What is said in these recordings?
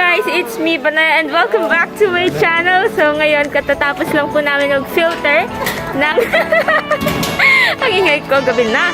guys, it's me, Banaya, and welcome back to my channel. So ngayon, katatapos lang po namin mag-filter ng ang ingay ko, gabi na.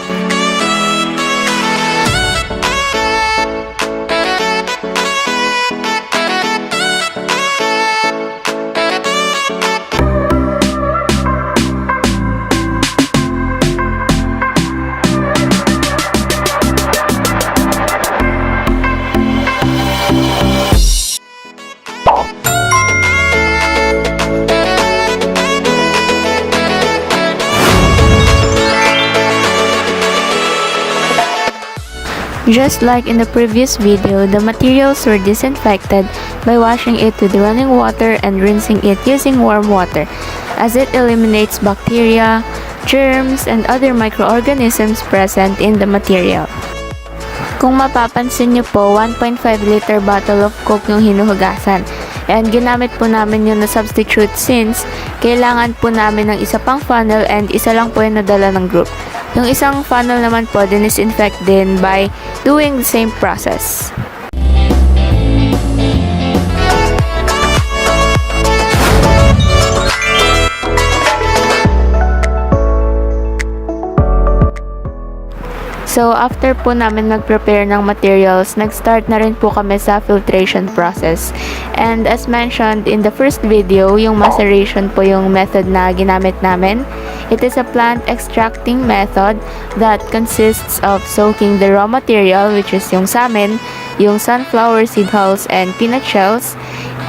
Just like in the previous video, the materials were disinfected by washing it with running water and rinsing it using warm water, as it eliminates bacteria, germs, and other microorganisms present in the material. Kung mapapansin nyo po, 1.5 liter bottle of Coke yung hinuhugasan. And ginamit po namin yun na substitute since kailangan po namin ng isa pang funnel and isa lang po yung nadala ng group. Yung isang funnel naman po dinisinfect din by doing the same process. So, after po namin mag-prepare ng materials, nag-start na rin po kami sa filtration process. And as mentioned in the first video, yung maceration po yung method na ginamit namin. It is a plant extracting method that consists of soaking the raw material, which is yung salmon, yung sunflower seed hulls, and peanut shells,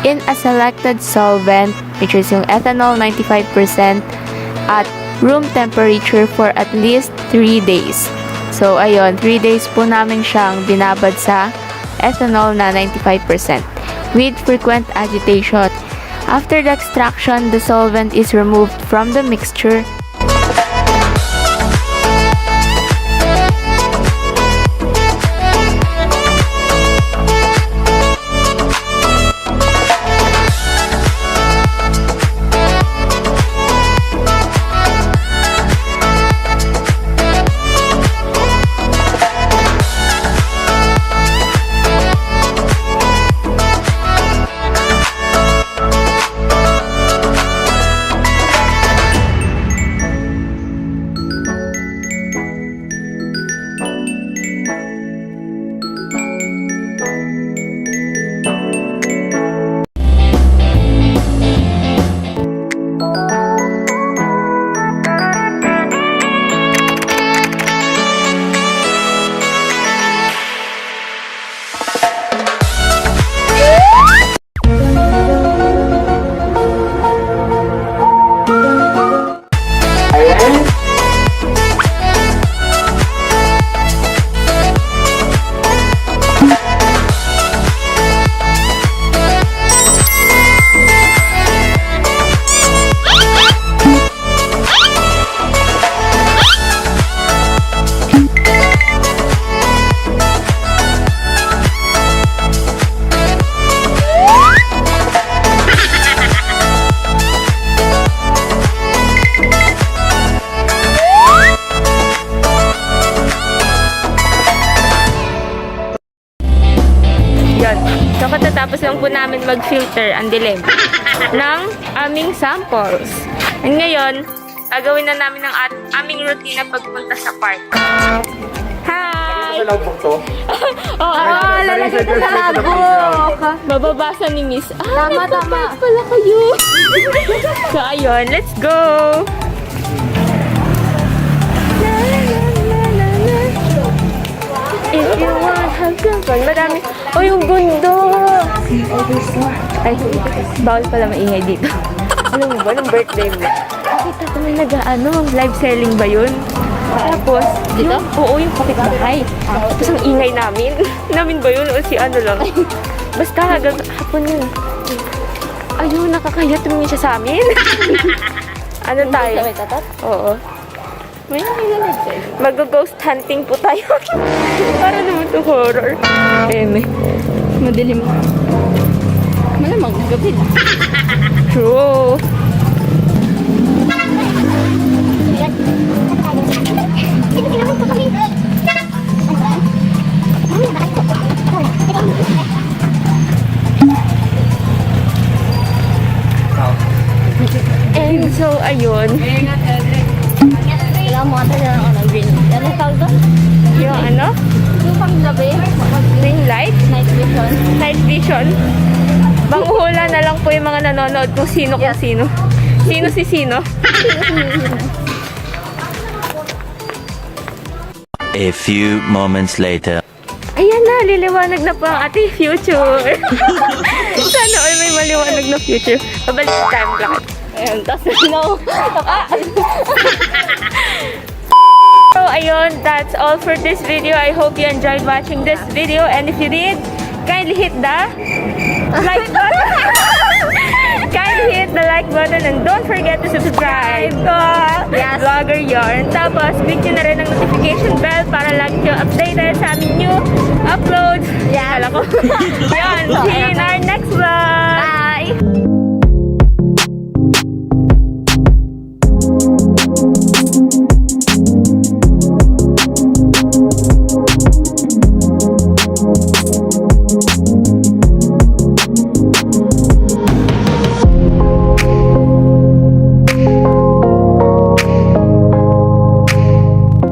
in a selected solvent, which is yung ethanol 95%, at room temperature for at least 3 days. So, ayun, 3 days po namin siyang binabad sa ethanol na 95% with frequent agitation. After the extraction, the solvent is removed from the mixture. So, katatapos lang po namin mag-filter ang dilim ng aming samples. And ngayon, gagawin na namin ang aming routine na pagpunta sa park. Hi! Sa logbook to? Lalagay ito sa logbook. Mababasa ni Miss. Tama. Pala kayo. So, ayun, let's go! If you want have fun. Madami. Oh, yung gundo. Ay, bawal pala maingay dito. Alam mo ba, nung birthday mo? Nakita ko may live selling ba yun? Tapos, dito? Oo, yung kapitbahay. Tapos ang ingay namin. Namin ba yun? O si ano lang? Basta hanggang hapon yun. Ayun, nakakaya tumingin siya sa amin. Ano tayo? Oo. Mag-ghost hunting po tayo. Para naman itong horror. Madilim. Malamang gabi. True. So, ayun. Kailangan mo ata ng ano, green. Ano tawag doon? Yung ano? Yung pang gabi. Ring light? Night vision. Night vision. Manghuhula na lang po yung mga nanonood kung sino kung sino. Sino si sino. A few moments later. Ayan na, liliwanag na po ang ating future. Sana all may maliwanag na future. Pabalik sa time clock. Ayan, tapos no. So, ayun, that's all for this video. I hope you enjoyed watching this video. And if you did, kindly hit the like button. Kindly hit the like button and don't forget to subscribe to Vlogger Yarn. Tapos, click nyo na rin ang notification bell para lagi kayo updated sa aming new uploads. Kala ko. Yan, see you